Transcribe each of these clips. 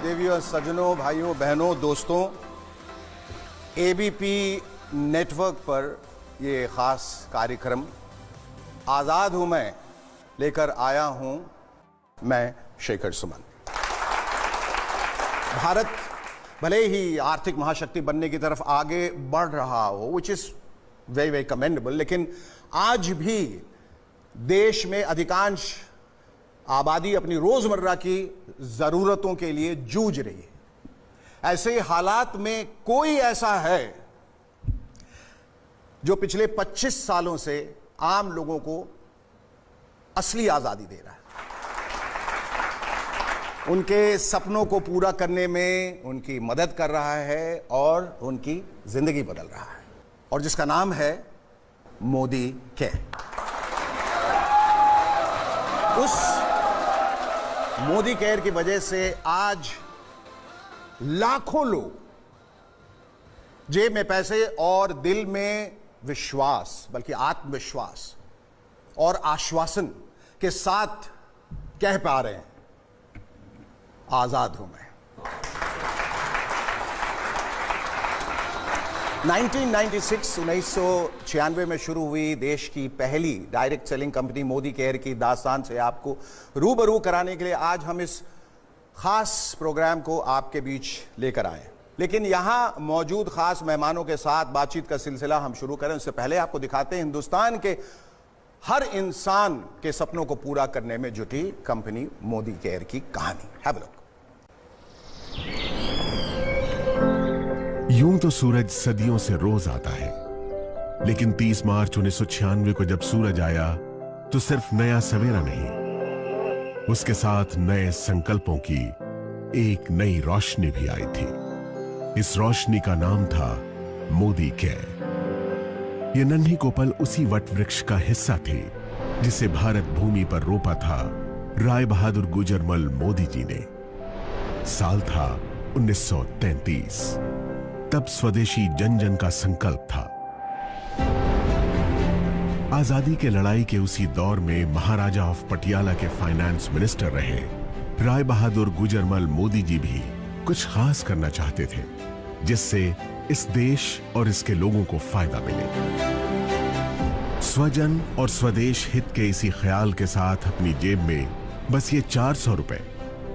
देवियों, सज्जनों, भाइयों, बहनों, दोस्तों, एबीपी नेटवर्क पर ये खास कार्यक्रम आज़ाद हूं मैं लेकर आया हूं मैं शेखर सुमन। भारत भले ही आर्थिक महाशक्ति बनने की तरफ आगे बढ़ रहा हो, which is very very commendable, लेकिन आज भी देश में अधिकांश आबादी अपनी रोजमर्रा की जरूरतों के लिए जूझ रही है। ऐसे हालात में कोई ऐसा है जो पिछले 25 सालों से आम लोगों को असली आजादी दे रहा है, उनके सपनों को पूरा करने में उनकी मदद कर रहा है और उनकी जिंदगी बदल रहा है, और जिसका नाम है मोदी केयर। उस मोदी केयर की वजह से आज लाखों लोग जेब में पैसे और दिल में विश्वास, बल्कि आत्मविश्वास और आश्वासन के साथ कह पा रहे हैं, आजाद हूं मैं। 1996 में शुरू हुई देश की पहली direct selling company Modi care की दास्तान से आपको रूबरू कराने के लिए आज हम इस खास प्रोग्राम को आपके बीच लेकर आए। लेकिन यहां मौजूद खास मेहमानों के साथ बातचीत का सिलसिला हम शुरू करें उससे पहले आपको दिखाते हैं हिंदुस्तान के हर इंसान के सपनों को पूरा करने में जुटी कंपनी मोदी केयर की कहानी। Have a look. यूं तो सूरज सदियों से रोज आता है, लेकिन 30 मार्च 1996 को जब सूरज आया तो सिर्फ नया सवेरा नहीं, उसके साथ नए संकल्पों की एक नई रोशनी भी आई थी। इस रोशनी का नाम था मोदी केयर। ये नन्ही कोपल उसी वट वृक्ष का हिस्सा थी जिसे भारत भूमि पर रोपा था राय बहादुर गुजरमल मोदी जी ने। साल था 1933। तब स्वदेशी जन जन का संकल्प था। आजादी के लड़ाई के उसी दौर में महाराजा ऑफ पटियाला के फाइनेंस मिनिस्टर रहे राय बहादुर गुजरमल मोदी जी भी कुछ खास करना चाहते थे जिससे इस देश और इसके लोगों को फायदा मिले। स्वजन और स्वदेश हित के इसी ख्याल के साथ अपनी जेब में बस ये 400 रुपए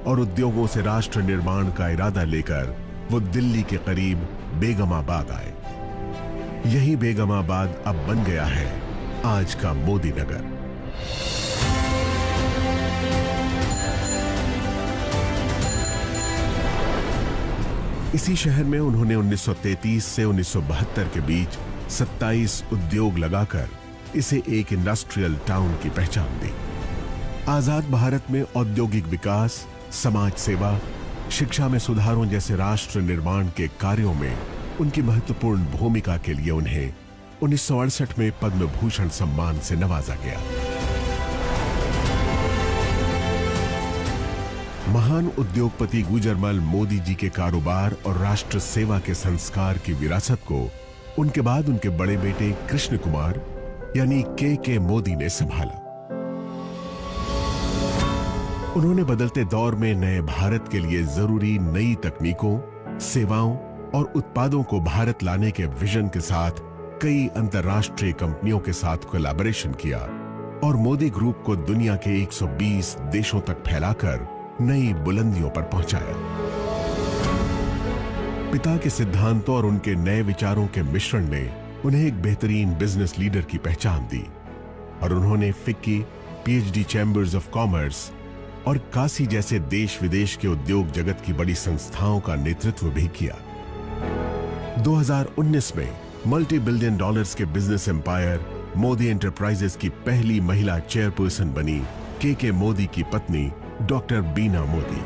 और उद्योगों से राष्ट्र निर्माण का इरादा लेकर वो दिल्ली के करीब बेगमाबाद आए। यही बेगमाबाद अब बन गया है आज का मोदी नगर। इसी शहर में उन्होंने 1933 से 1972 के बीच 27 उद्योग लगाकर इसे एक इंडस्ट्रियल टाउन की पहचान दी। आजाद भारत में औद्योगिक विकास, समाज सेवा, शिक्षा में सुधारों जैसे राष्ट्र निर्माण के कार्यों में उनकी महत्वपूर्ण भूमिका के लिए उन्हें 1968 में पद्म भूषण सम्मान से नवाजा गया। महान उद्योगपति गुजरमल मोदी जी के कारोबार और राष्ट्र सेवा के संस्कार की विरासत को उनके बाद उनके बड़े बेटे कृष्ण कुमार यानी के मोदी ने संभाला। उन्होंने बदलते दौर में नए भारत के लिए जरूरी नई तकनीकों, सेवाओं और उत्पादों को भारत लाने के विजन के साथ कई अंतर्राष्ट्रीय कंपनियों के साथ कोलैबोरेशन किया और मोदी ग्रुप को दुनिया के 120 देशों तक फैलाकर नई बुलंदियों पर पहुंचाया। पिता के सिद्धांतों और उनके नए विचारों के मिश्रण ने उन्हें एक बेहतरीन बिजनेस लीडर की पहचान दी और उन्होंने FICCI, PhD chambers of commerce और काशी जैसे देश विदेश के उद्योग जगत की बड़ी संस्थाओं का नेतृत्व भी किया। 2019 में मल्टी बिलियन डॉलर्स के बिजनेस एम्पायर मोदी एंटरप्राइजेस की पहली महिला चेयरपर्सन बनी के मोदी की पत्नी डॉक्टर बीना मोदी।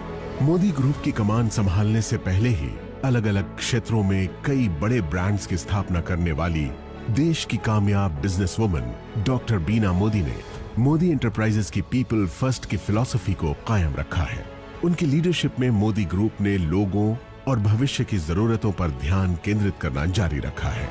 मोदी ग्रुप की कमान संभालने से पहले ही अलग अलग क्षेत्रों में कई बड़े ब्रांड्स की स्थापना करने वाली देश की कामयाब बिजनेसवुमन डॉक्टर बीना मोदी ने मोदी एंटरप्राइजेस की पीपल फर्स्ट की फिलॉसफी को कायम रखा है। उनकी लीडरशिप में मोदी ग्रुप ने लोगों और भविष्य की जरूरतों पर ध्यान केंद्रित करना जारी रखा है।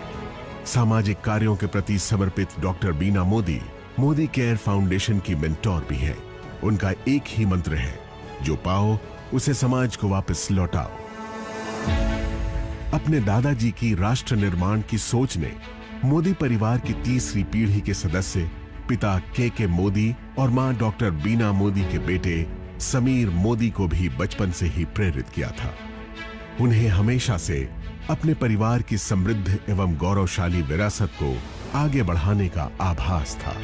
सामाजिक कार्यों के प्रति समर्पित डॉक्टर बीना मोदी मोदी केयर फाउंडेशन की मेंटोर भी हैं। उनका एक ही मंत्र है, जो पाओ उसे समाज को वापस लौटाओ। अपने दादाजी की राष्ट्र निर्माण की सोच ने मोदी परिवार की तीसरी पीढ़ी के सदस्य पिता के मोदी और मां डॉक्टर बीना मोदी के बेटे समीर मोदी को भी बचपन से ही प्रेरित किया था। उन्हें हमेशा से अपने परिवार की समृद्ध एवं गौरवशाली विरासत को आगे बढ़ाने का आभास था।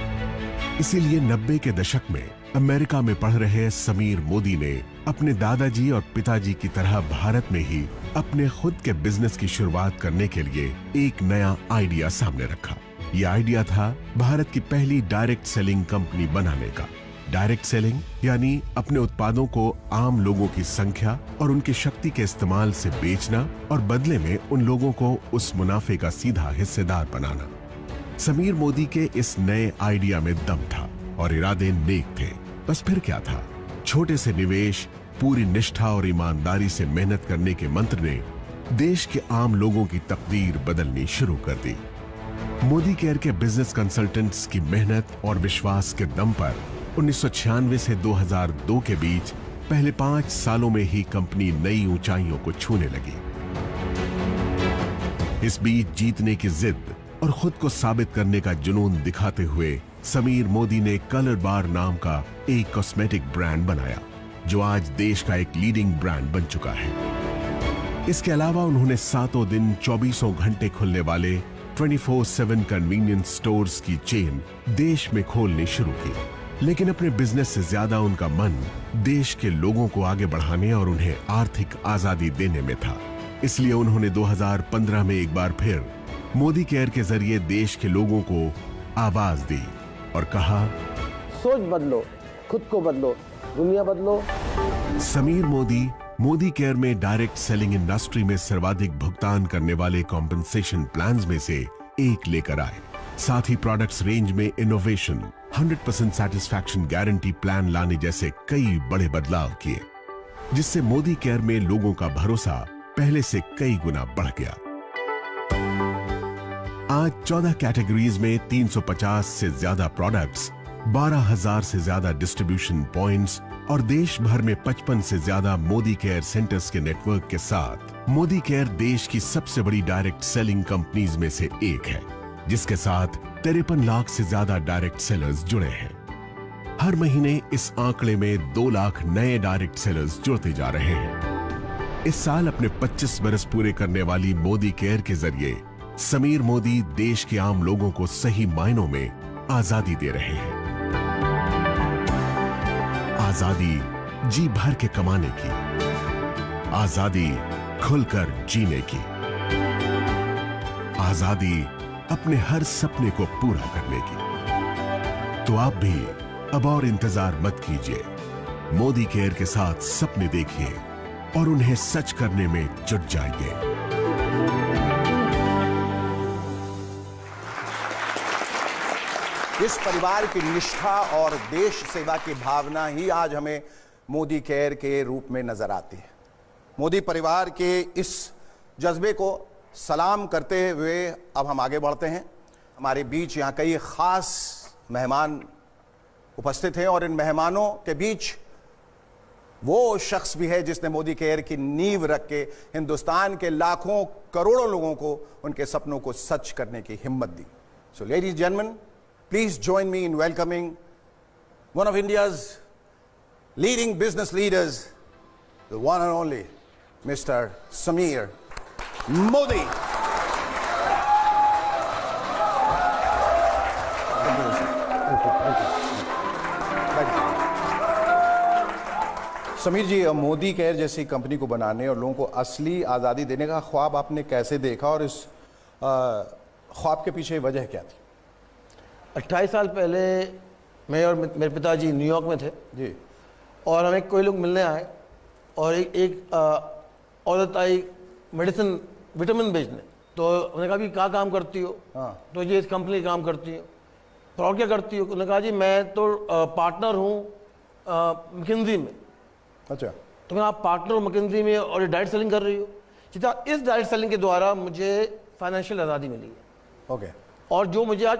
इसीलिए 90 के दशक में अमेरिका में पढ़ रहे समीर मोदी ने अपने दादाजी और पिताजी की तरह भारत में ही अपने खुद के बिजनेस की शुरुआत करने के लिए एक नया आइडिया सामने रखा। यह आइडिया था भारत की पहली डायरेक्ट सेलिंग कंपनी बनाने का। डायरेक्ट सेलिंग यानी अपने उत्पादों को आम लोगों की संख्या और उनकी शक्ति के इस्तेमाल से बेचना और बदले में उन लोगों को उस मुनाफे का सीधा हिस्सेदार बनाना। समीर मोदी के इस नए आइडिया में दम था और इरादे नेक थे। बस फिर क्या था, छोटे से निवेश, पूरी निष्ठा और ईमानदारी से मेहनत करने के मंत्र ने देश के आम लोगों की तकदीर बदलनी शुरू कर दी। मोदी केयर के बिजनेस कंसल्टेंट्स की मेहनत और विश्वास के दम पर 1996 से 2002 के बीच पहले 5 सालों में ही कंपनी नई ऊंचाइयों को छूने लगी। इस बीच जीतने की जिद और खुद को साबित करने का जुनून दिखाते हुए समीर मोदी ने कलर बार नाम का एक कॉस्मेटिक ब्रांड बनाया, जो आज देश का एक लीडिंग ब्रांड बन चुका है। इसके अलावा उन्होंने 7 दिन 24 घंटे खुलने वाले 24/7 कन्वीनियंस स्टोर्स की चेन देश में खोलनी शुरू की। लेकिन अपने बिजनेस से ज्यादा उनका मन देश के लोगों को आगे बढ़ाने और उन्हें आर्थिक आजादी देने में था। इसलिए उन्होंने 2015 में एक बार फिर मोदी केयर के जरिए देश के लोगों को आवाज दी और कहा, सोच बदलो, खुद को बदलो, दुनिया बदलो। समीर मोदी मोदी केयर में डायरेक्ट सेलिंग इंडस्ट्री में सर्वाधिक भुगतान करने वाले कॉम्पेंसेशन प्लान्स में से एक लेकर आए। साथ ही प्रोडक्ट्स रेंज में इनोवेशन, 100% सैटिस्फैक्शन गारंटी प्लान लाने जैसे कई बड़े बदलाव किए, जिससे मोदी केयर में लोगों का भरोसा पहले से कई गुना बढ़ गया। आज 14 कैटेगरीज में 350 से ज्यादा प्रोडक्ट्स, 12,000 से ज्यादा डिस्ट्रीब्यूशन पॉइंट्स और देश भर में 55 से ज्यादा मोदी केयर सेंटर्स के नेटवर्क के साथ मोदी केयर देश की सबसे बड़ी डायरेक्ट सेलिंग कंपनीज में से एक है, जिसके साथ 53 लाख से ज्यादा डायरेक्ट सेलर्स जुड़े हैं। हर महीने इस आंकड़े में 2 लाख नए डायरेक्ट सेलर्स जुड़ते जा रहे हैं। इस साल अपने 25 बरस पूरे करने वाली मोदी केयर के जरिए समीर मोदी देश के आम लोगों को सही मायनों में आजादी दे रहे हैं। आजादी जी भर के कमाने की, आजादी खुलकर जीने की, आजादी अपने हर सपने को पूरा करने की। तो आप भी अब और इंतजार मत कीजिए, मोदी केयर के साथ सपने देखिए और उन्हें सच करने में जुट जाइए। इस परिवार की निष्ठा और देश सेवा की भावना ही आज हमें मोदी केयर के रूप में नजर आती है। मोदी परिवार के इस जज्बे को सलाम करते हुए अब हम आगे बढ़ते हैं। हमारे बीच यहाँ कई खास मेहमान उपस्थित हैं और इन मेहमानों के बीच वो शख्स भी है जिसने मोदी केयर की नींव रख के हिंदुस्तान के लाखों करोड़ों लोगों को उनके सपनों को सच करने की हिम्मत दी। So ladies gentleman, please join me in welcoming one of India's leading business leaders, the one and only Mr. Sameer Modi. Sameer ji, Modicare जैसी कंपनी को बनाने और लोगों को असली आज़ादी देने का ख्वाब आपने कैसे देखा और इस ख्वाब के पीछे वजह क्या थी? 28 साल पहले मैं और मेरे पिताजी न्यूयॉर्क में थे जी, और हमें कोई लोग मिलने आए और एक औरत आई मेडिसिन विटामिन बेचने। तो उन्होंने कहा कि क्या काम करती हो? हाँ। तो ये इस कंपनी का काम करती हो। तो और क्या करती हो? उन्होंने कहा जी मैं तो पार्टनर हूँ मैकिन्जी में। अच्छा। तो मैं, आप पार्टनर हो मैकिन्जी में और ये डायरेक्ट सेलिंग कर रही हो? सीधा इस डायरेक्ट सेलिंग के द्वारा मुझे फाइनेंशियल आज़ादी मिली है। ओके। और जो मुझे आज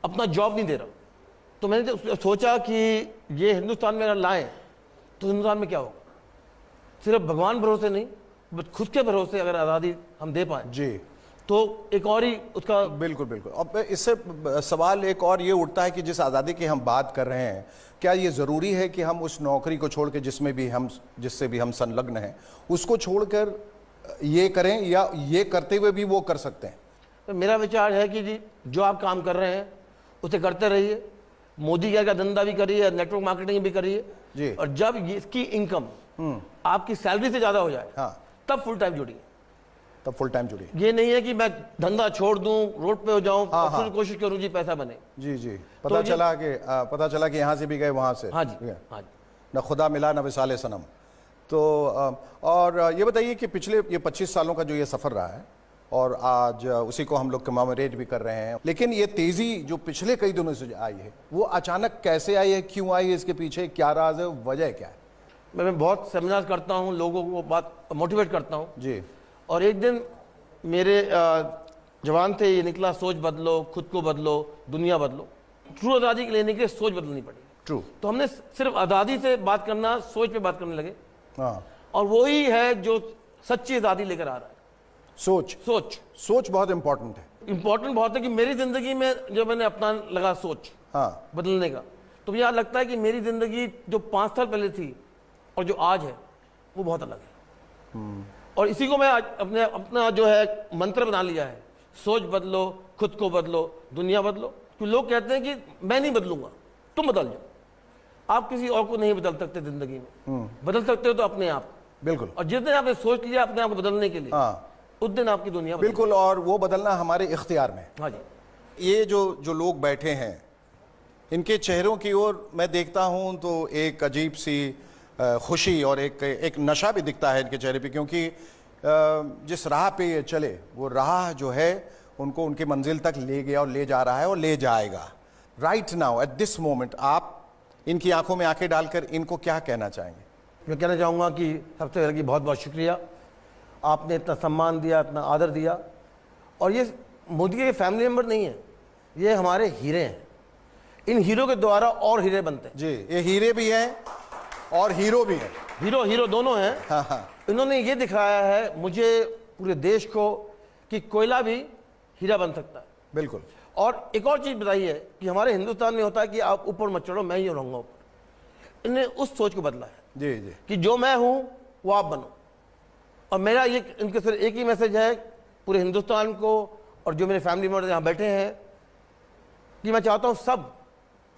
अपना जॉब नहीं दे रहा, तो मैंने सोचा कि ये हिंदुस्तान में अगर लाएं तो हिंदुस्तान में क्या होगा। सिर्फ भगवान भरोसे नहीं, बस खुद के भरोसे अगर आज़ादी हम दे पाए जी, तो एक और ही उसका बिल्कुल बिल्कुल। अब इससे सवाल एक और ये उठता है कि जिस आज़ादी की हम बात कर रहे हैं, क्या ये ज़रूरी है कि हम उस नौकरी को छोड़ के जिससे भी हम संलग्न हैं उसको छोड़कर ये करें, या ये करते हुए भी वो कर सकते हैं? तो मेरा विचार है कि जी जो आप काम कर रहे हैं उसे करते रहिए। मोदी का धंधा भी करिए, नेटवर्क मार्केटिंग भी जी। करिए, और जब इसकी इनकम आपकी सैलरी से ज़्यादा हो जाए, हाँ, तब फुल टाइम जुड़िए। तब फुल टाइम जुड़िए। ये नहीं है कि मैं धंधा छोड़ दूं, रोड पे हो जाऊं, हाँ, और फिर हाँ। कोशिश करूं जी पैसा बने। जी जी, तो पता चला कि यहाँ से भी गए वहाँ से। हाँ जी, ठीक है। हाँ जी। न खुदा मिला न विसाले सनम। तो और ये बताइए कि पिछले ये 25 सालों का जो ये सफ़र रहा है, और आज उसी को हम लोग कमेमोरेट भी कर रहे हैं, लेकिन ये तेज़ी जो पिछले कई दिनों से आई है वो अचानक कैसे आई है, क्यों आई है, इसके पीछे क्या राज है, वजह क्या है? मैं बहुत सेमिनार करता हूं, लोगों को बात मोटिवेट करता हूं जी। और एक दिन मेरे जवान थे ये निकला, सोच बदलो, खुद को बदलो, दुनिया बदलो। ट्रू आज़ादी के लेने के लिए सोच बदलनी पड़ी। ट्रू। तो हमने सिर्फ आज़ादी से बात करना, सोच पे बात करने लगे, हाँ, और वही है जो सच्ची आज़ादी लेकर आ रहा है। सोच बहुत इंपॉर्टेंट है। इंपॉर्टेंट बहुत है कि मेरी जिंदगी में जो मैंने अपना लगा सोच हाँ, बदलने का, तो मुझे लगता है कि मेरी जिंदगी जो 5 साल पहले थी और जो आज है वो बहुत अलग है। और इसी को मैं आज अपना जो है मंत्र बना लिया है, सोच बदलो, खुद को बदलो, दुनिया बदलो। तो लोग कहते हैं कि मैं नहीं बदलूंगा, तुम बदल जाओ। आप किसी और को नहीं बदल सकते जिंदगी में, बदल सकते हो तो अपने आप। बिल्कुल। और जिस दिन आपने सोच लिया अपने आप को बदलने के लिए, हाँ, उस दिन आपकी दुनिया बदल। बिल्कुल, और वो बदलना हमारे इख्तियार में। हाँ जी। ये जो लोग बैठे हैं, इनके चेहरों की ओर मैं देखता हूं तो एक अजीब सी खुशी और एक नशा भी दिखता है इनके चेहरे पे, क्योंकि जिस राह पे ये चले वो राह जो है उनको उनकी मंजिल तक ले गया और ले जा रहा है और ले जाएगा। Right now at this moment आप इनकी आंखों में आंखें डालकर इनको क्या कहना चाहेंगे? मैं कहना चाहूँगा कि सबसे पहले कि बहुत बहुत शुक्रिया, आपने इतना सम्मान दिया, इतना आदर दिया। और ये मोदी के फैमिली मेम्बर नहीं है, ये हमारे हीरे हैं। इन हीरो के द्वारा और हीरे बनते हैं। जी, ये हीरे भी हैं और हीरो भी हैं। हीरो दोनों हैं। हाँ हाँ, इन्होंने ये दिखाया है मुझे, पूरे देश को, कि कोयला भी हीरा बन सकता है। बिल्कुल। और एक और चीज़ बताइए कि हमारे हिंदुस्तान में होता है कि आप ऊपर मत चढ़ो, मैं ही रहूँगा ऊपर। इन्हें उस सोच को बदला है जी जी, कि जो मैं हूँ वो आप बनो। और मेरा ये इनके सिर्फ एक ही मैसेज है पूरे हिंदुस्तान को, और जो मेरे फैमिली मेम्बर यहाँ बैठे हैं, कि मैं चाहता हूँ सब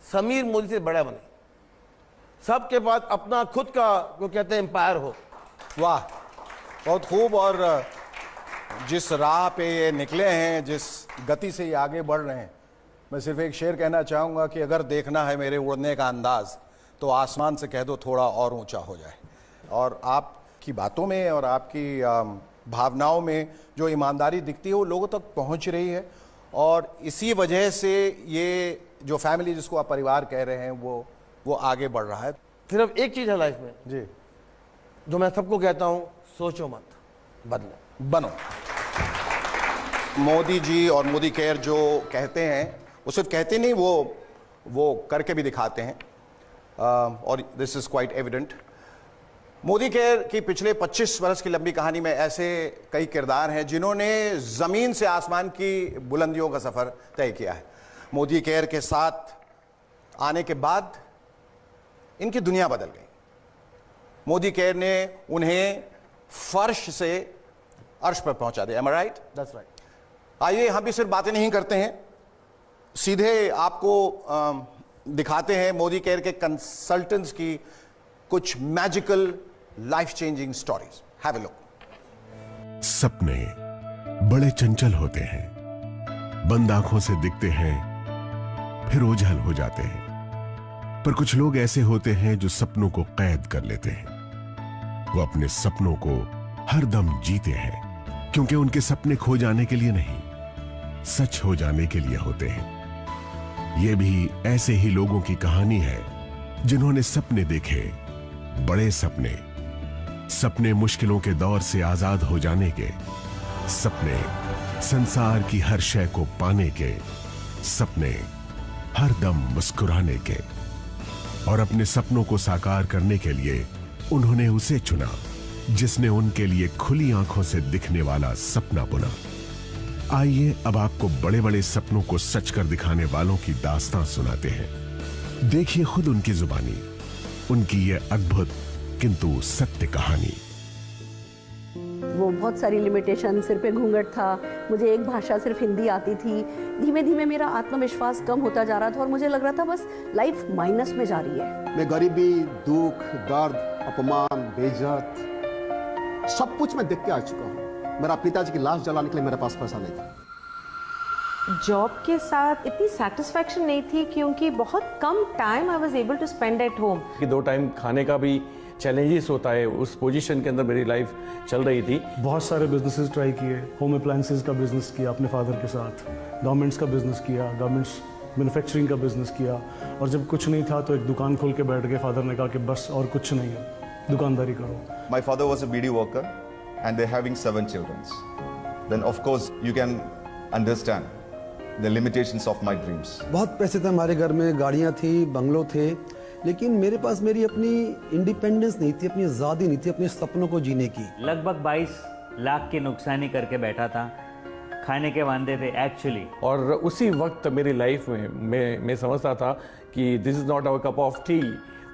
समीर मोदी से बड़ा बने, सबके पास अपना खुद का जो कहते हैं एम्पायर हो। वाह, बहुत खूब। और जिस राह पे ये निकले हैं, जिस गति से ये आगे बढ़ रहे हैं, मैं सिर्फ एक शेर कहना चाहूँगा कि अगर देखना है मेरे उड़ने का अंदाज़, तो आसमान से कह दो थोड़ा और ऊंचा हो जाए। और आपकी बातों में और आपकी भावनाओं में जो ईमानदारी दिखती है वो लोगों तक पहुंच रही है, और इसी वजह से ये जो फैमिली जिसको आप परिवार कह रहे हैं वो आगे बढ़ रहा है। सिर्फ एक चीज़ है लाइफ में जी, जो मैं सबको कहता हूँ, सोचो मत, बदलो, बनो। मोदी जी और मोदी केयर जो कहते हैं वो सिर्फ कहते नहीं, वो करके भी दिखाते हैं, और this is quite evident. Modi care की पिछले 25 वर्ष की लंबी कहानी में ऐसे कई किरदार हैं जिन्होंने ज़मीन से आसमान की बुलंदियों का सफ़र तय किया है। मोदी केयर के साथ आने के बाद इनकी दुनिया बदल गई। मोदी केयर ने उन्हें फर्श से अर्श पर पहुंचा दिया। Am I right? That's right. आइए हम भी सिर्फ बातें नहीं करते हैं, सीधे आपको दिखाते हैं मोदी केयर के कंसल्टेंट्स की कुछ magical life changing stories. Have a look. सपने बड़े चंचल होते हैं, बंद आंखों से दिखते हैं फिर ओझल हो जाते हैं। पर कुछ लोग ऐसे होते हैं जो सपनों को कैद कर लेते हैं। वो अपने सपनों को हरदम जीते हैं, क्योंकि उनके सपने खो जाने के लिए नहीं, सच हो जाने के लिए होते हैं। ये भी ऐसे ही लोगों की कहानी है जिन्होंने सपने देखे, बड़े सपने मुश्किलों के दौर से आजाद हो जाने के सपने, संसार की हर शय को पाने के सपने, हर दम मुस्कुराने के। और अपने सपनों को साकार करने के लिए उन्होंने उसे चुना जिसने उनके लिए खुली आंखों से दिखने वाला सपना बुना। आइए अब आपको बड़े बड़े सपनों को सच कर दिखाने वालों की दास्तां सुनाते हैं। देखिए खुद उनकी जुबानी उनकी ये अद्भुत किंतु सत्य कहानी। वो बहुत सारी लिमिटेशन, सिर पे घूंघट था, मुझे एक भाषा सिर्फ हिंदी आती थी। धीमे धीमे मेरा आत्मविश्वास कम होता जा रहा था और मुझे लग रहा था बस लाइफ माइनस में जा रही है। मैं गरीबी, दुख, दर्द, अपमान, बेइज्जत सब कुछ मैं देख के आ चुका हूँ। मेरा पिताजी की लाश जलाने के लिए मेरे पास पैसा नहीं था। जॉब के साथ इतनी सेटिस्फैक्शन नहीं थी क्योंकि बहुत कम time I was able to spend at home. कि 2 टाइम खाने का भी चैलेंजेस होता है, उस पोजीशन के अंदर मेरी लाइफ चल रही थी। बहुत सारे बिजनेसेस ट्राई किए, होम अप्लायंसेस का बिजनेस किया अपने फादर के साथ, गवर्नमेंट्स का बिजनेस किया, गवर्नमेंट्स मैन्युफैक्चरिंग का बिजनेस किया, और जब कुछ नहीं था तो एक दुकान खोल के बैठ गए। फादर ने कहा कि बस और कुछ नहीं है, दुकानदारी करो। My father was a BD worker and they're having 7 children. Then of course you can understand the limitations of my dreams. बहुत पैसे थे हमारे घर में, गाड़ियाँ थी, बंगलो थे, लेकिन मेरे पास मेरी अपनी इंडिपेंडेंस नहीं थी, अपनी आज़ादी नहीं थी अपने सपनों को जीने की। लगभग 22 लाख की नुकसानी करके बैठा था, खाने के वांदे थे एक्चुअली। और उसी वक्त मेरी लाइफ में मैं समझता था कि this is not our cup of tea.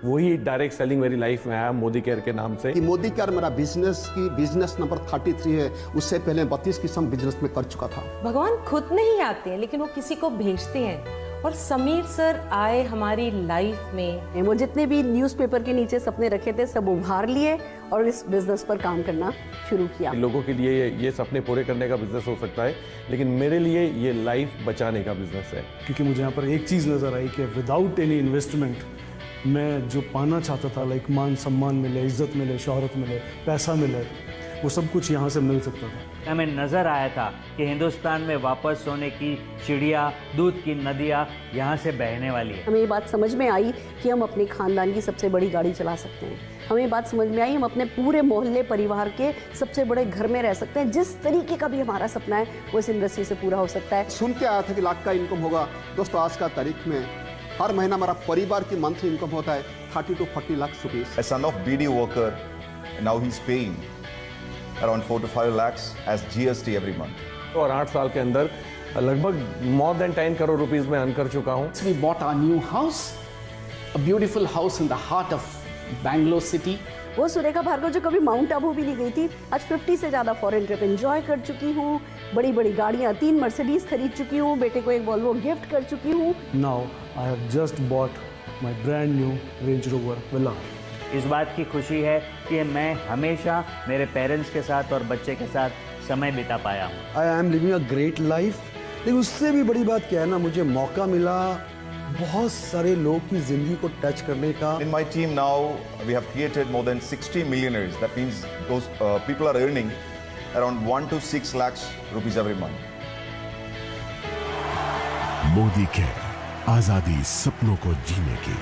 वही डायरेक्ट सेलिंग मेरी लाइफ में आया मोदी केयर के नाम से। कि मोदी केयर मेरा बिजनेस नंबर 33 है, उससे पहले 32 किस्म बिजनेस में कर चुका था। भगवान खुद नहीं आते हैं लेकिन वो किसी को भेजते हैं, और समीर सर आए हमारी लाइफ में। वो जितने भी न्यूज़पेपर के नीचे सपने रखे थे सब उभार लिए और इस बिजनेस पर काम करना शुरू किया। लोगों के लिए ये सपने पूरे करने का बिजनेस हो सकता है, लेकिन मेरे लिए ये लाइफ बचाने का बिजनेस है। क्योंकि मुझे यहाँ पर एक चीज़ नज़र आई कि विदाउट एनी इन्वेस्टमेंट मैं जो पाना चाहता था, लाइक मान सम्मान मिले, इज्जत मिले, शोहरत मिले, पैसा मिले, वो सब कुछ यहाँ से मिल सकता था। हमें नजर आया था कि हिंदुस्तान में वापस सोने की चिड़िया, दूध की नदियाँ यहाँ से बहने वाली है। हमें ये बात समझ में आई कि हम अपने खानदान की सबसे बड़ी गाड़ी चला सकते हैं। हमें ये बात समझ में आई हम अपने पूरे मोहल्ले परिवार के सबसे बड़े घर में रह सकते हैं। जिस तरीके का भी हमारा सपना है वो इस इंडस्ट्री से पूरा हो सकता है। सुन के आया था कि लाख का इनकम होगा। दोस्तों आज का तारीख में हर महीना हमारा परिवार की मंथली इनकम होता है 30 to 40 lakh rupees. A son of BD worker, now he's paying around 4 to 5 lakhs as GST every month. और 8 साल के अंदर लगभग more than 10 करोड़ रुपीस में अर्न कर चुका हूँ। We bought our new house, a beautiful house in the heart of Bangalore city. वो सुरेखा भार्गव जो कभी माउंट आबू भी नहीं गई थी, आज 50 से ज़्यादा फॉरेन ट्रिप एंजॉय कर चुकी हूँ। बड़ी बड़ी गाड़ियाँ, 3 मर्सिडीज खरीद चुकी हूँ, बेटे को एक वॉल्वो गिफ्ट कर चुकी हूँ। Now I have just bought my brand new range rover villa. इस बात की खुशी है कि मैं हमेशा मेरे पेरेंट्स के साथ और बच्चे के साथ समय बिता पाया हूँ। आई am living a great life. लेकिन उससे भी बड़ी बात क्या है ना, मुझे मौका मिला बहुत सारे लोग की जिंदगी को टच करने का। In my team now, we have created more than 60 millionaires. That means those people are earning around 1 to 6 lakhs rupees every month. Modi care, आजादी सपनों को जीने की।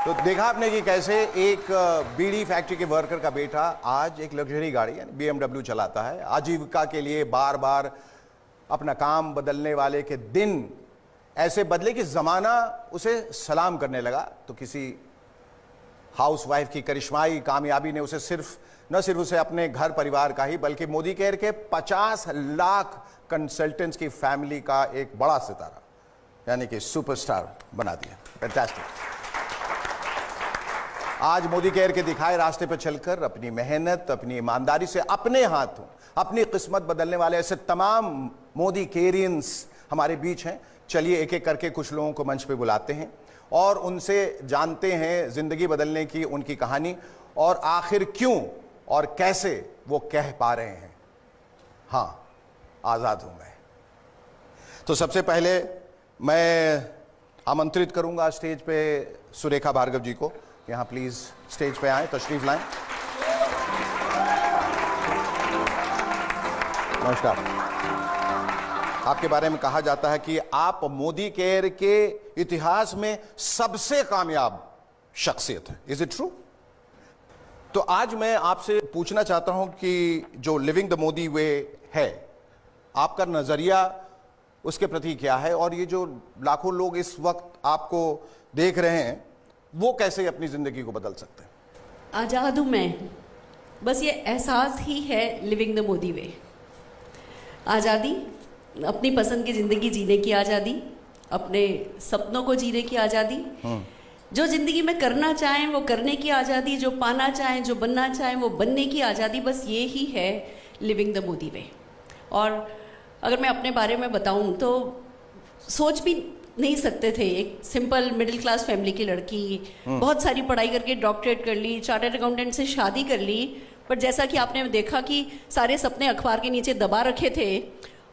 तो देखा आपने कि कैसे एक बीड़ी फैक्ट्री के वर्कर का बेटा आज एक लग्जरी गाड़ी यानी BMW चलाता है। आजीविका के लिए बार बार अपना काम बदलने वाले के दिन ऐसे बदले कि जमाना उसे सलाम करने लगा। तो किसी हाउसवाइफ की करिश्माई कामयाबी ने उसे न सिर्फ उसे अपने घर परिवार का ही बल्कि मोदी केयर के 50 लाख कंसल्टेंट्स की फैमिली का एक बड़ा सितारा यानी कि सुपरस्टार बना दिया। फैंटास्टिक। आज मोदी केयर के दिखाए रास्ते पर चलकर अपनी मेहनत, अपनी ईमानदारी से अपने हाथों अपनी किस्मत बदलने वाले ऐसे तमाम मोदी केरियंस हमारे बीच हैं। चलिए एक एक करके कुछ लोगों को मंच पे बुलाते हैं और उनसे जानते हैं जिंदगी बदलने की उनकी कहानी और आखिर क्यों और कैसे वो कह पा रहे हैं, हाँ आजाद हूं मैं। तो सबसे पहले मैं आमंत्रित करूंगा स्टेज पे सुरेखा भार्गव जी को। यहाँ प्लीज स्टेज पे आए, तशरीफ लाएं। नमस्कार। आपके बारे में कहा जाता है कि आप मोदी केयर के इतिहास में सबसे कामयाब शख्सियत है। Is it true? तो आज मैं आपसे पूछना चाहता हूं कि जो लिविंग द मोदी वे है, आपका नजरिया उसके प्रति क्या है, और ये जो लाखों लोग इस वक्त आपको देख रहे हैं वो कैसे अपनी जिंदगी को बदल सकते हैं? आज़ाद हूँ मैं, बस ये एहसास ही है लिविंग द मोदी वे। आज़ादी, अपनी पसंद की ज़िंदगी जीने की आज़ादी, अपने सपनों को जीने की आज़ादी, जो ज़िंदगी में करना चाहें वो करने की आज़ादी, जो पाना चाहें, जो बनना चाहें वो बनने की आज़ादी, बस ये ही है लिविंग द मोदी वे। और अगर मैं अपने बारे में बताऊं तो सोच भी नहीं सकते थे, एक सिंपल मिडिल क्लास फैमिली की लड़की, बहुत सारी पढ़ाई करके डॉक्टरेट कर ली, चार्टर्ड अकाउंटेंट से शादी कर ली, पर जैसा कि आपने देखा कि सारे सपने अखबार के नीचे दबा रखे थे।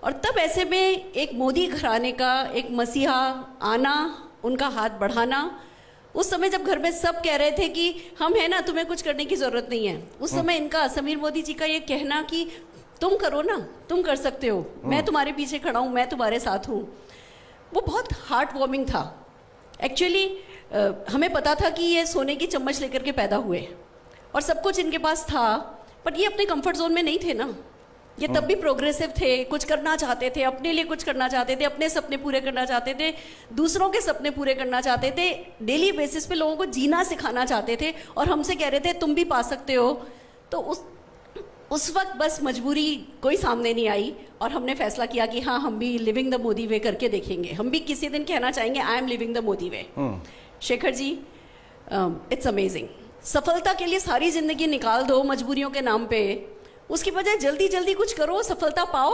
और तब ऐसे में एक मोदी घराने का एक मसीहा आना, उनका हाथ बढ़ाना, उस समय जब घर में सब कह रहे थे कि हम हैं ना, तुम्हें कुछ करने की ज़रूरत नहीं है, उस समय इनका, समीर मोदी जी का ये कहना कि तुम करो ना, तुम कर सकते हो, मैं तुम्हारे पीछे खड़ा हूँ, मैं तुम्हारे साथ हूँ, वो बहुत हार्ट वार्मिंग था। एक्चुअली हमें पता था कि ये सोने की चम्मच लेकर के पैदा हुए और सब कुछ इनके पास था, पर ये अपने कंफर्ट जोन में नहीं थे ना। ये तब भी प्रोग्रेसिव थे, कुछ करना चाहते थे, अपने लिए कुछ करना चाहते थे, अपने सपने पूरे करना चाहते थे, दूसरों के सपने पूरे करना चाहते थे, डेली बेसिस पे लोगों को जीना सिखाना चाहते थे, और हमसे कह रहे थे तुम भी पा सकते हो। तो उस वक्त बस मजबूरी कोई सामने नहीं आई और हमने फैसला किया कि हाँ, हम भी लिविंग द मोदी वे करके देखेंगे, हम भी किसी दिन कहना चाहेंगे I am living the Modi way. Shekhar ji, it's amazing. सफलता के लिए सारी जिंदगी निकाल दो मजबूरियों के नाम पे, उसकी बजाय जल्दी जल्दी कुछ करो, सफलता पाओ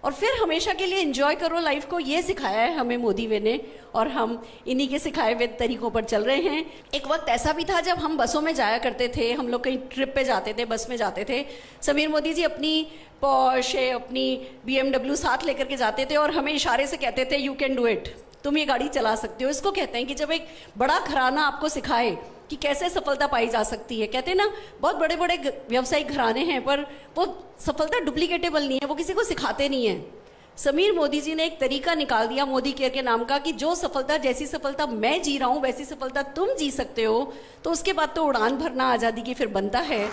और फिर हमेशा के लिए एंजॉय करो लाइफ को। ये सिखाया है हमें मोदी वे ने और हम इन्हीं के सिखाए हुए तरीकों पर चल रहे हैं। एक वक्त ऐसा भी था जब हम बसों में जाया करते थे, हम लोग कहीं ट्रिप पे जाते थे, बस में जाते थे, समीर मोदी जी अपनी पोर्शे, अपनी BMW साथ लेकर के जाते थे और हमें इशारे से कहते थे यू कैन डू इट, तुम ये गाड़ी चला सकते हो। इसको कहते हैं कि जब एक बड़ा घराना आपको सिखाए कि कैसे सफलता पाई जा सकती है। कहते हैं ना, बहुत बड़े बड़े व्यवसायिक घराने हैं पर वो सफलता डुप्लीकेटेबल नहीं है, वो किसी को सिखाते नहीं है। समीर मोदी जी ने एक तरीका निकाल दिया मोदी केयर के नाम का कि जो सफलता, जैसी सफलता मैं जी रहा हूँ वैसी सफलता तुम जी सकते हो। तो उसके बाद तो उड़ान भरना आज़ादी की फिर बनता है।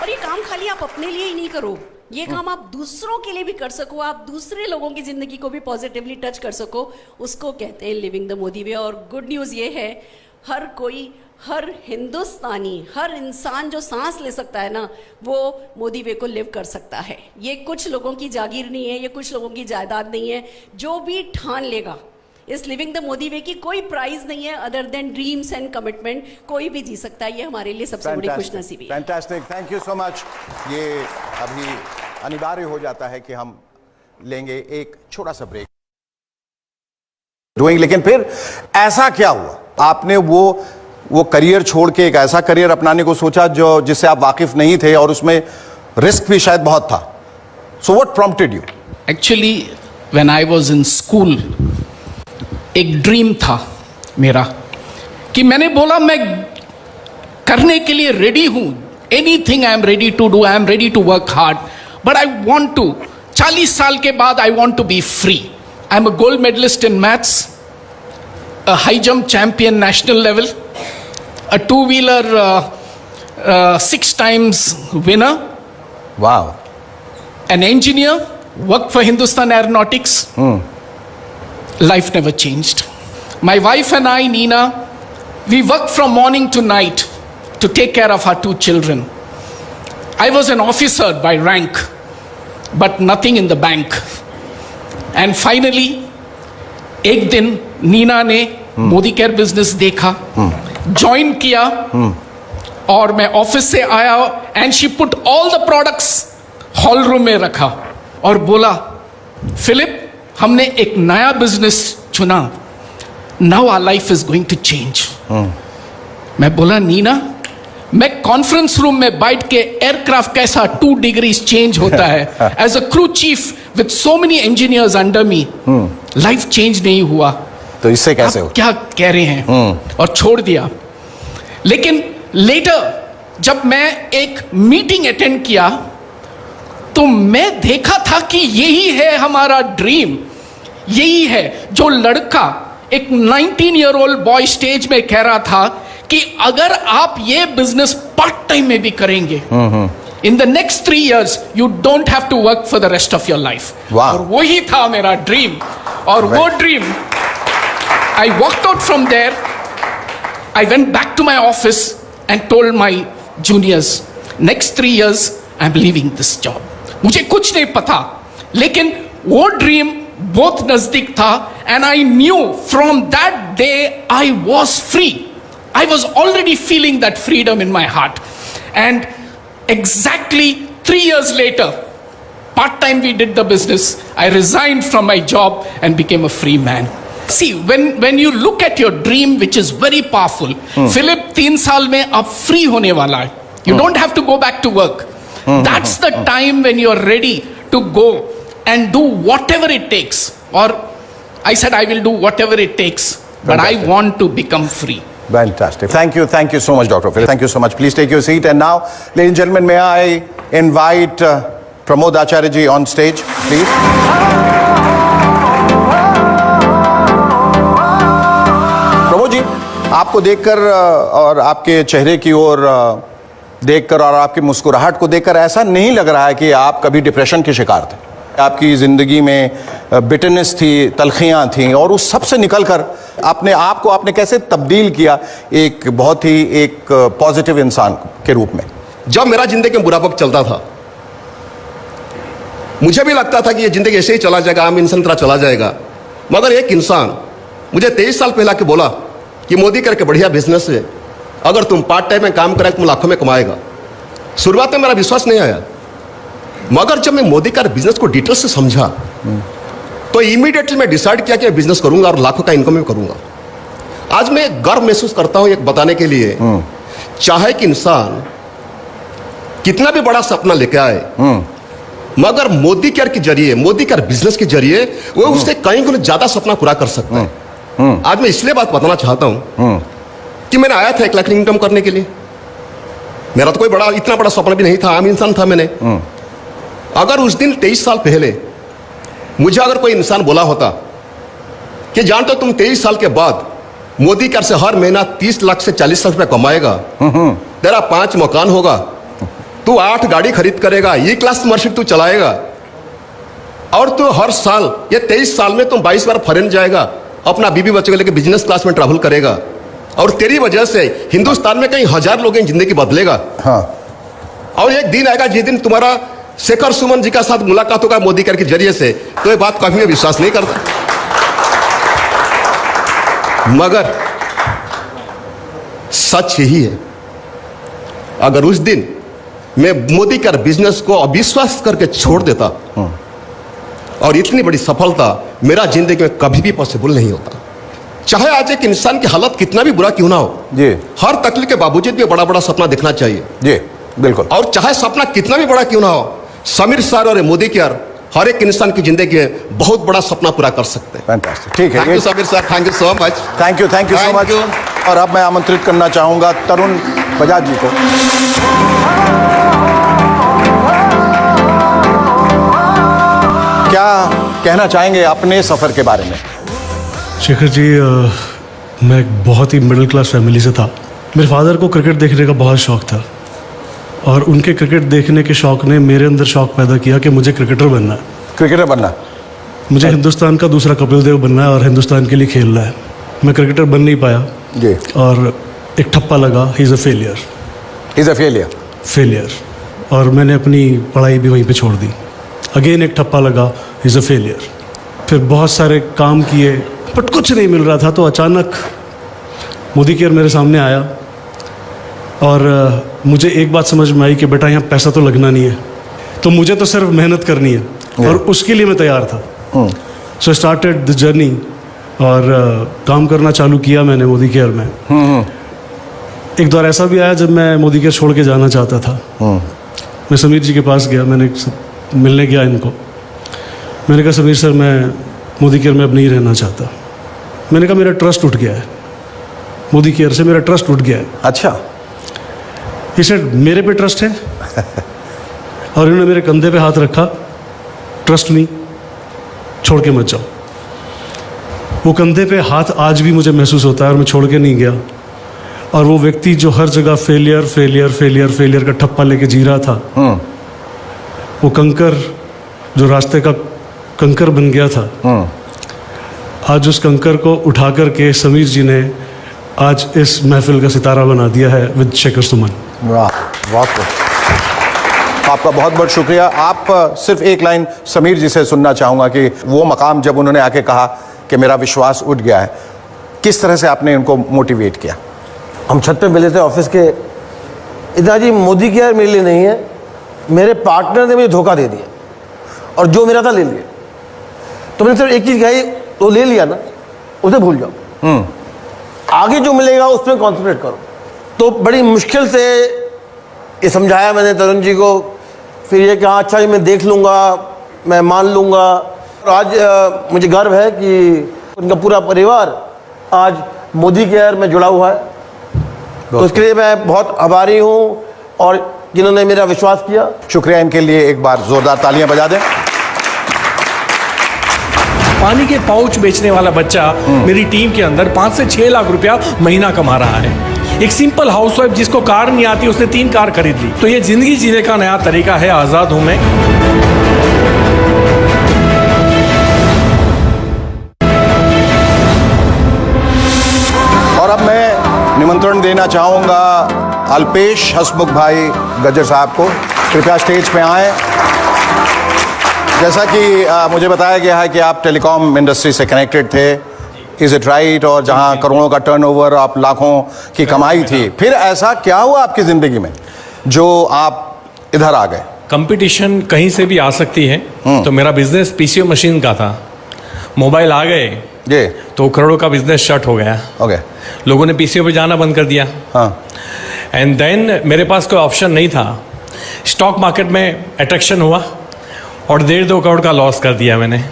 और ये काम खाली आप अपने लिए ही नहीं करो, ये काम आप दूसरों के लिए भी कर सको, आप दूसरे लोगों की जिंदगी को भी पॉजिटिवली टच कर सको, उसको कहते हैं लिविंग द मोदी वे। और गुड न्यूज़ ये है, हर कोई, हर हिंदुस्तानी, हर इंसान जो सांस ले सकता है ना, वो मोदी वे को लिव कर सकता है। ये कुछ लोगों की जागीर नहीं है, ये कुछ लोगों की जायदाद नहीं है। जो भी ठान लेगा इस लिविंग द मोदी वे की कोई प्राइज नहीं है other than dreams and commitment, कोई भी जी सकता है। ये हमारे लिए सबसे बड़ी खुशनसीबी है। Fantastic, thank you so much. ये अभी अनिवार्य हो जाता है कि हम लेंगे एक छोटा सा ब्रेक डूइंग, लेकिन फिर ऐसा क्या हुआ, आपने वो करियर छोड़ के एक ऐसा करियर अपनाने को सोचा जो जिससे आप वाकिफ नहीं थे और उसमें रिस्क भी शायद बहुत था। So what prompted you? Actually when I was in school एक ड्रीम था मेरा कि मैंने बोला मैं करने के लिए रेडी हूं, anything I am ready to do, I am ready to work hard, but I want to, 40 साल के बाद I want to be free. I am a gold medalist in maths, a high jump champion national level, a two-wheeler 6 times winner. Wow. An engineer, worked for Hindustan Aeronautics. Life never changed. My wife and I, Nina, we worked from morning to night to take care of our 2 children. I was an officer by rank, but nothing in the bank. And finally, एक दिन नीना ने Modi care business देखा, join किया और मैं office से आया and she put all the products hall room में रखा और बोला, फिलिप हमने एक नया बिजनेस चुना, now our life is going to change. मैं बोला, नीना मैं कॉन्फ्रेंस रूम में बैठ के एयरक्राफ्ट कैसा 2 डिग्रीज चेंज होता है, as a crew chief with so many engineers under me, life change नहीं हुआ, तो इससे कैसे हो? क्या कह रहे हैं? और छोड़ दिया। लेकिन लेटर जब मैं एक मीटिंग अटेंड किया तो मैं देखा था कि यही है हमारा ड्रीम, यही है जो लड़का, एक 19-year-old बॉय स्टेज में कह रहा था कि अगर आप ये बिजनेस पार्ट टाइम में भी करेंगे In the next 3 years, you don't have to work for the rest of your life. Wow. और वही था मेरा ड्रीम. और वो dream, I walked out from there. I went back to my office and told my juniors, next 3 years, I'm leaving this job. मुझे कुछ नहीं पता, लेकिन वो ड्रीम बहुत नजदीक था. And I knew from that day I was free. I was already feeling that freedom in my heart. And exactly 3 years later, part-time we did the business. I resigned from my job and became a free man. See, when you look at your dream, which is very powerful, Philip 3 साल में अब free होने वाला है. You don't have to go back to work. That's the time when you're ready to go and do whatever it takes. Or I said I will do whatever it takes, but I want to become free. Fantastic. Thank you so much, Dr. Philip. Thank you so much. Please take your seat. And now, ladies and gentlemen, may I invite Pramod Acharya ji on stage, please. Pramod ji, आपको देखकर और आपके चेहरे की ओर देखकर और आपकी मुस्कुराहट को देखकर ऐसा नहीं लग रहा है कि आप कभी डिप्रेशन के शिकार थे. आपकी ज़िंदगी में बिटरनेस थी, तलखियाँ थीं, और उस सब से निकलकर अपने आप को आपने कैसे तब्दील किया एक बहुत ही एक पॉजिटिव इंसान के रूप में. जब मेरा जिंदगी में बुरा वक्त चलता था, मुझे भी लगता था कि ये जिंदगी ऐसे ही चला जाएगा, आम इंसान तरह चला जाएगा. मगर एक इंसान मुझे 23 साल पहले आके बोला कि मोदी करके बढ़िया बिजनेस है, अगर तुम पार्ट टाइम में काम करें तुम लाखों में कमाएगा. शुरुआत में मेरा विश्वास नहीं आया, मगर जब मैं मोदी का बिजनेस को डिटेल से समझा तो इमीडिएटली मैं डिसाइड किया कि मैं बिजनेस करूंगा और लाखों का इनकम भी करूंगा. आज मैं गर्व महसूस करता हूं एक बताने के लिए, चाहे कि इंसान कितना भी बड़ा सपना लेके आए, मगर मोदी केयर के जरिए, मोदी केयर बिजनेस के जरिए वो उससे कई गुना ज्यादा सपना पूरा कर सकता है. आज मैं इसलिए बात बताना चाहता हूं कि मैंने आया था 1 लाख इनकम करने के लिए. मेरा तो कोई इतना बड़ा सपना भी नहीं था, आम इंसान था. मैंने अगर उस दिन 23 साल पहले मुझे अगर कोई इंसान बोला होता कि जानते हो तुम 23 साल के बाद मोदी केयर से हर महीना 30 लाख से 40 लाख रुपए कमाएगा, तेरा 5 मकान होगा, तू 8 गाड़ी खरीद करेगा, E-क्लास मर्सिडीज तू चलाएगा, और तू हर साल ये 23 साल में तुम 22 बार फॉरेन जाएगा, अपना बीबी बच्चों को लेकर बिजनेस क्लास में ट्रैवल करेगा, और तेरी वजह से हिंदुस्तान में कई हजार लोगों की जिंदगी बदलेगा. और एक दिन आएगा जिस दिन तुम्हारा शेखर सुमन जी का साथ मुलाकात होगा मोदी केयर के जरिए से, तो ये बात कभी मैं विश्वास नहीं करता. मगर सच यही है, अगर उस दिन मैं मोदी केयर बिजनेस को अविश्वास करके छोड़ देता और इतनी बड़ी सफलता मेरा जिंदगी में कभी भी पॉसिबल नहीं होता. चाहे आज एक इंसान की हालत कितना भी बुरा क्यों ना हो जी, हर तकलीफ के बावजूद भी बड़ा बड़ा सपना देखना चाहिए जी, बिल्कुल. और चाहे सपना कितना भी बड़ा क्यों ना हो, समीर सर और मोदी केयर हर एक इंसान की जिंदगी में बहुत बड़ा सपना पूरा कर सकते हैं. फैंटास्टिक. ठीक है, thank you Sameer sir, thank you so much. Thank you so much. और अब मैं आमंत्रित करना चाहूंगा तरुण बजाज जी को. क्या कहना चाहेंगे अपने सफर के बारे में? शेखर जी, मैं एक बहुत ही मिडिल क्लास फैमिली से था. मेरे फादर को क्रिकेट देखने का बहुत शौक था, और उनके क्रिकेट देखने के शौक ने मेरे अंदर शौक पैदा किया कि मुझे क्रिकेटर बनना है. क्रिकेटर बनना, मुझे हिंदुस्तान का दूसरा कपिल देव बनना है और हिंदुस्तान के लिए खेलना है. मैं क्रिकेटर बन नहीं पाया जी, और एक ठप्पा लगा, ही इज़ अ फेलियर. और मैंने अपनी पढ़ाई भी वहीं पे छोड़ दी. अगेन एक ठप्पा लगा, ही इज़ अ फेलियर. फिर बहुत सारे काम किए बट कुछ नहीं मिल रहा था. तो अचानक मोदी केयर मेरे सामने आया, और मुझे एक बात समझ में आई कि बेटा यहाँ पैसा तो लगना नहीं है, तो मुझे तो सिर्फ मेहनत करनी है, और उसके लिए मैं तैयार था. सो स्टार्टेड द जर्नी, और काम करना चालू किया मैंने मोदी केयर में. एक दौर ऐसा भी आया जब मैं मोदी केयर छोड़ के जाना चाहता था. मैं समीर जी के पास गया, मैंने मिलने गया इनको. मैंने कहा समीर सर, मैं मोदी केयर में अब नहीं रहना चाहता. मैंने कहा मेरा ट्रस्ट उठ गया है, मोदी केयर से मेरा ट्रस्ट उठ गया है. अच्छा. ये सर मेरे पे ट्रस्ट है, और इन्होंने मेरे कंधे पे हाथ रखा, ट्रस्ट नहीं, छोड़ के मत जाओ. वो कंधे पे हाथ आज भी मुझे महसूस होता है, और मैं छोड़ के नहीं गया. और वो व्यक्ति जो हर जगह फेलियर फेलियर फेलियर फेलियर का ठप्पा लेके जी रहा था, वो कंकर जो रास्ते का कंकर बन गया था, आज उस कंकर को उठा करके समीर जी ने आज इस महफिल का सितारा बना दिया है विद शेखर सुमन। वाह, बहुत आपका बहुत बहुत शुक्रिया। आप सिर्फ एक लाइन समीर जी से सुनना चाहूँगा कि वो मकाम जब उन्होंने आके कहा कि मेरा विश्वास उठ गया है, किस तरह से आपने उनको मोटिवेट किया? हम छत पे मिले थे ऑफिस के, इतना जी मोदी केयर मेरे लिए नहीं है, मेरे पार्टनर ने मुझे धोखा दे दिया और जो मेरा था ले लिया। तो मैंने सिर्फ एक चीज़ कही, तो ले लिया ना, उसे भूल जाओ, आगे जो मिलेगा उस पर कॉन्सेंट्रेट करो। तो बड़ी मुश्किल से ये समझाया मैंने तरुण जी को, फिर ये कहा अच्छा जी मैं देख लूँगा, मैं मान लूँगा। और आज मुझे गर्व है कि उनका पूरा परिवार आज मोदी केयर में जुड़ा हुआ है, तो उसके लिए मैं बहुत आभारी हूँ और जिन्होंने मेरा विश्वास किया। शुक्रिया, इनके लिए एक बार जोरदार तालियां बजा दें। पानी के पाउच बेचने वाला बच्चा मेरी टीम के अंदर 5 से 6 लाख रुपया महीना कमा रहा है। एक सिंपल हाउसवाइफ जिसको कार नहीं आती, उसने 3 कार खरीद ली। तो ये जिंदगी जीने का नया तरीका है, आजाद हूं मैं। और अब मैं निमंत्रण देना चाहूंगा अल्पेश हसमुख भाई गज्जर साहब को, कृपया स्टेज पे आएं। जैसा कि मुझे बताया गया है कि आप टेलीकॉम इंडस्ट्री से कनेक्टेड थे, इज इट राइट? और जहां करोड़ों का टर्नओवर, आप लाखों की कमाई थी, फिर ऐसा क्या हुआ आपकी जिंदगी में जो आप इधर आ गए? कंपटीशन कहीं से भी आ सकती है, तो मेरा बिजनेस पीसीओ मशीन का था। मोबाइल आ गए जी, तो करोड़ों का बिजनेस शट हो गया। ओके, लोगों ने पीसीओ पे जाना बंद कर दिया। हाँ, एंड देन मेरे पास कोई ऑप्शन नहीं था। स्टॉक मार्केट में अट्रैक्शन हुआ और 1.5-2 करोड़ का लॉस कर दिया मैंने।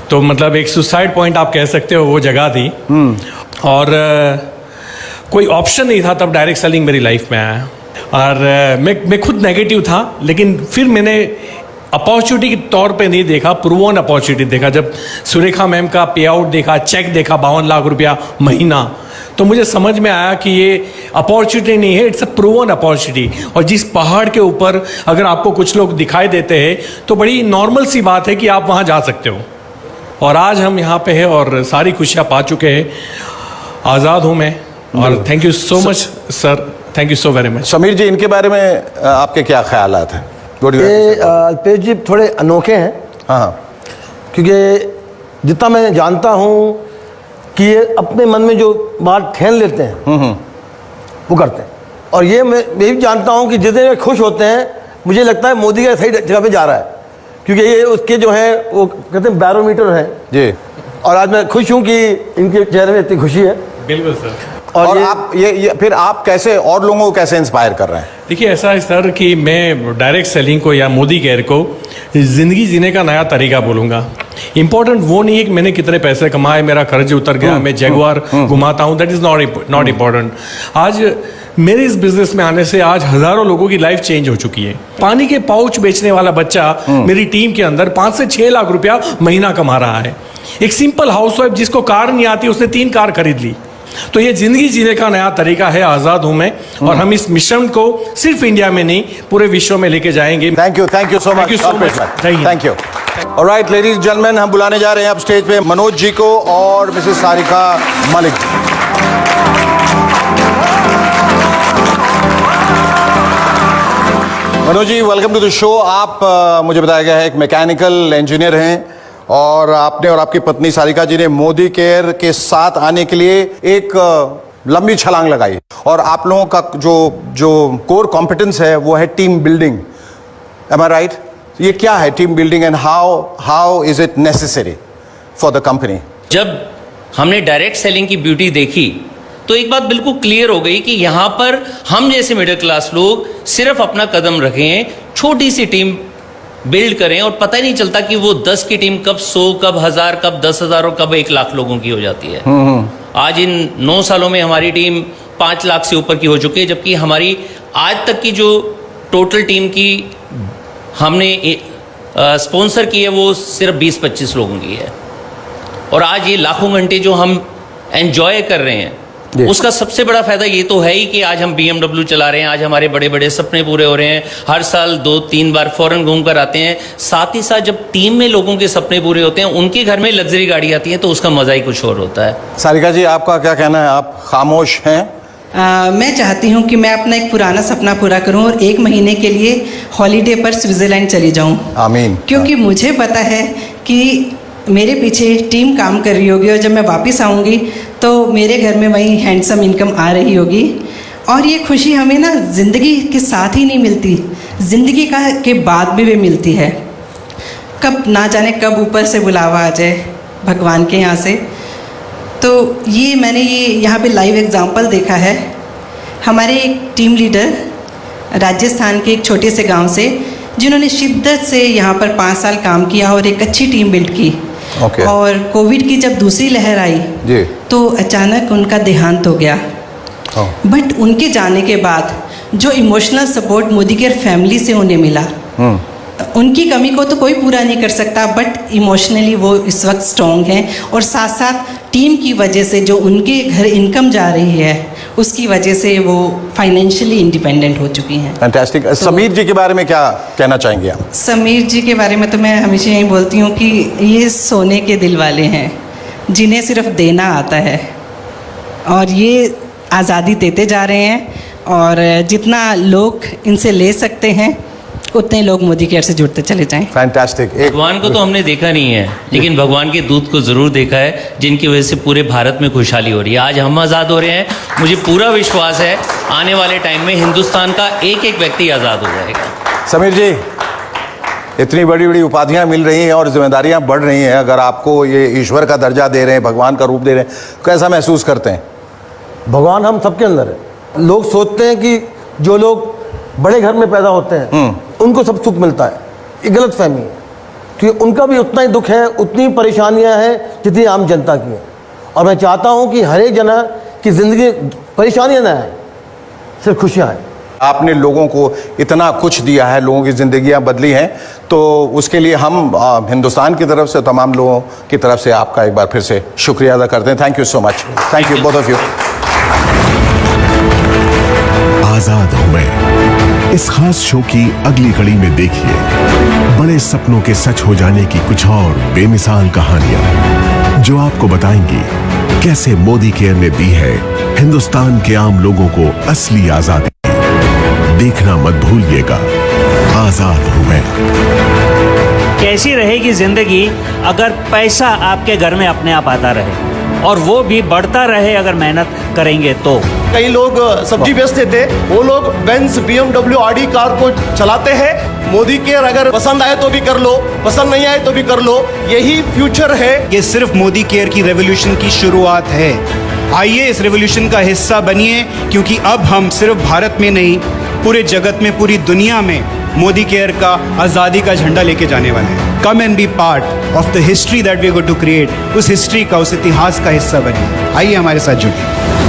तो मतलब एक सुसाइड पॉइंट आप कह सकते हो, वो जगह थी। और कोई ऑप्शन नहीं था तब डायरेक्ट सेलिंग मेरी लाइफ में आया। और मैं खुद नेगेटिव था, लेकिन फिर मैंने अपॉर्चुनिटी के तौर पे नहीं देखा, प्रूवन अपॉर्चुनिटी देखा। जब सुरेखा मैम का पे आउट देखा, चेक देखा 52 लाख रुपया महीना, तो मुझे समझ में आया कि ये अपॉर्चुनिटी नहीं है, इट्स अ प्रूवन अपॉर्चुनिटी। और जिस पहाड़ के ऊपर अगर आपको कुछ लोग दिखाई देते हैं, तो बड़ी नॉर्मल सी बात है कि आप वहाँ जा सकते हो। और आज हम यहाँ पे हैं और सारी खुशियाँ पा चुके हैं। आज़ाद हूँ मैं। और thank you so much sir, thank you so very much. Sameer ji, इनके बारे में आपके क्या ख्यालात हैं? ये अल्पेश जी थोड़े अनोखे हैं। हाँ, क्योंकि जितना मैं जानता हूँ कि ये अपने मन में जो बात ठान लेते हैं वो करते हैं। और ये मैं भी जानता हूँ कि जितने वे खुश होते हैं, मुझे लगता है मोदी का सही जगह पे जा रहा है, क्योंकि ये उसके जो हैं वो कहते हैं बैरोमीटर हैं जी। और आज मैं खुश हूँ कि इनके चेहरे में इतनी खुशी है। बिल्कुल सर। और आप ये फिर आप कैसे और लोगों को कैसे इंस्पायर कर रहे हैं? देखिए, ऐसा है सर कि मैं डायरेक्ट सेलिंग को या मोदी केयर को ज़िंदगी जीने का नया तरीका बोलूँगा। इंपॉर्टेंट वो नहीं है कि मैंने कितने पैसे कमाए, मेरा कर्ज उतर गया, मैं जगुआर घुमाता हूँ, दैट इज़ नॉट इम्पॉर्टेंट। आज मेरे इस बिजनेस में आने से आज हज़ारों लोगों की लाइफ चेंज हो चुकी है। पानी के पाउच बेचने वाला बच्चा मेरी टीम के अंदर 5 से 6 लाख रुपया महीना कमा रहा है। एक सिंपल हाउसवाइफ जिसको कार नहीं आती, उसने 3 कार खरीद ली। तो ये जिंदगी जीने का नया तरीका है, आज़ाद हूं मैं। और हम इस मिशन को सिर्फ इंडिया में नहीं, पूरे विश्व में लेके जाएंगे। Thank you so much. Thank you. Alright ladies gentleman, हम बुलाने जा रहे हैं अब स्टेज पे मनोज जी को और Mrs Sarika Malik ji. Manoj ji, welcome to the show. आप मुझे बताया गया है एक मैकेनिकल इंजीनियर हैं और आपने और आपकी पत्नी सारिका जी ने मोदी केयर के साथ आने के लिए एक लंबी छलांग लगाई। और आप लोगों का जो कोर कॉम्पिटेंस है वो है team building. M I right? ये क्या है team building and how is it necessary for the company? जब हमने डायरेक्ट सेलिंग की ब्यूटी देखी तो एक बात बिल्कुल क्लियर हो गई कि यहाँ पर हम जैसे मिडिल क्लास लोग सिर्फ अपना कदम रखें, छोटी सी टीम बिल्ड करें और पता ही नहीं चलता कि वो 10 की टीम कब 100, कब 1000, कब 10,000 और कब 1 लाख लोगों की हो जाती है। आज इन 9 सालों में हमारी टीम 5 लाख से ऊपर की हो चुकी है, जबकि हमारी आज तक की जो टोटल टीम की हमने स्पॉन्सर की है वो सिर्फ 20-25 लोगों की है। और आज ये लाखों घंटे जो हम एंजॉय कर रहे हैं, उसका सबसे बड़ा फायदा ये तो है ही कि आज हम BMW चला रहे हैं, आज हमारे बड़े बड़े सपने पूरे हो रहे हैं, हर साल 2-3 बार फॉरेन घूम कर आते हैं। साथ ही साथ जब टीम में लोगों के सपने पूरे होते हैं, उनके घर में लग्जरी गाड़ी आती है, तो उसका मजा ही कुछ और होता है। सारिका जी, आपका क्या कहना है? आप खामोश हैं। मैं चाहती हूँ कि मैं अपना एक पुराना सपना पूरा करूँ और 1 महीने के लिए हॉलीडे पर स्विट्जरलैंड चली जाऊँ। आमीन। क्योंकि मुझे पता है कि मेरे पीछे टीम काम कर रही होगी और जब मैं वापस आऊँगी तो मेरे घर में वही हैंडसम इनकम आ रही होगी। और ये खुशी हमें ना ज़िंदगी के साथ ही नहीं मिलती, ज़िंदगी के बाद भी मिलती है। कब ना जाने कब ऊपर से बुलावा आ जाए भगवान के यहाँ से। तो मैंने यहाँ पे लाइव एग्जांपल देखा है। हमारे एक टीम लीडर राजस्थान के एक छोटे से गांव से, जिन्होंने शिद्दत से यहाँ पर 5 साल काम किया और एक अच्छी टीम बिल्ड की। और कोविड की जब दूसरी लहर आई तो अचानक उनका देहांत हो गया। बट उनके जाने के बाद जो emotional support Modi care family से उन्हें मिला, उनकी कमी को तो कोई पूरा नहीं कर सकता, बट इमोशनली वो इस वक्त स्ट्रॉन्ग हैं। और साथ साथ टीम की वजह से जो उनके घर इनकम जा रही है, उसकी वजह से वो फाइनेंशियली इंडिपेंडेंट हो चुकी हैं। फैंटास्टिक। समीर जी के बारे में क्या कहना चाहेंगे आप? समीर जी के बारे में तो मैं हमेशा यही बोलती हूँ कि ये सोने के दिल वाले हैं, जिन्हें सिर्फ देना आता है, और ये आज़ादी देते जा रहे हैं। और जितना लोग इनसे ले सकते हैं, उतने लोग मोदी केयर से जुड़ते चले जाएं। फैंटास्टिक। भगवान को तो हमने देखा नहीं है, लेकिन भगवान के दूत को जरूर देखा है, जिनकी वजह से पूरे भारत में खुशहाली हो रही है। आज हम आज़ाद हो रहे हैं। मुझे पूरा विश्वास है आने वाले टाइम में हिंदुस्तान का एक एक व्यक्ति आज़ाद हो जाएगा। समीर जी, इतनी बड़ी बड़ी उपाधियां मिल रही हैं और जिम्मेदारियां बढ़ रही हैं, अगर आपको ये ईश्वर का दर्जा दे रहे हैं, भगवान का रूप दे रहे हैं, कैसा महसूस करते हैं? भगवान हम सबके अंदर है। लोग सोचते हैं कि जो लोग बड़े घर में पैदा होते हैं उनको सब सुख मिलता है। ये गलत फहमी है, क्योंकि उनका भी उतना ही दुख है, उतनी परेशानियां हैं जितनी आम जनता की है। और मैं चाहता हूं कि हर एक जना की जिंदगी परेशानियां ना आए, सिर्फ खुशियां आए। आपने लोगों को इतना कुछ दिया है, लोगों की जिंदगियां बदली हैं, तो उसके लिए हम हिंदुस्तान की तरफ से, तमाम लोगों की तरफ से आपका एक बार फिर से शुक्रिया अदा करते हैं। Thank you so much. Thank you both of you. आजाद हूं मैं इस खास शो की अगली कड़ी में देखिए बड़े सपनों के सच हो जाने की कुछ और बेमिसाल कहानियां, जो आपको बताएंगी कैसे मोदी केयर ने दी है हिंदुस्तान के आम लोगों को असली आजादी। देखना मत भूलिएगा आजाद हूं मैं। कैसी रहेगी जिंदगी अगर पैसा आपके घर में अपने आप आता रहे, और वो भी बढ़ता रहे अगर मेहनत करेंगे तो। कई लोग सब्जी बेचते थे, वो लोग बेंज BMW आडी कार को चलाते हैं। मोदी केयर अगर पसंद आए तो भी कर लो, पसंद नहीं आए तो भी कर लो, यही फ्यूचर है। ये सिर्फ मोदी केयर की रेवोल्यूशन की शुरुआत है। आइए इस रेवोल्यूशन का हिस्सा बनिए, क्योंकि अब हम सिर्फ भारत में नहीं, पूरे जगत में, पूरी दुनिया में मोदी केयर का आज़ादी का झंडा लेके जाने वाले हैं। Come and be part of the history that we going to create. उस हिस्ट्री का, उस इतिहास का हिस्सा बनिए। आइए हमारे साथ जुड़िए।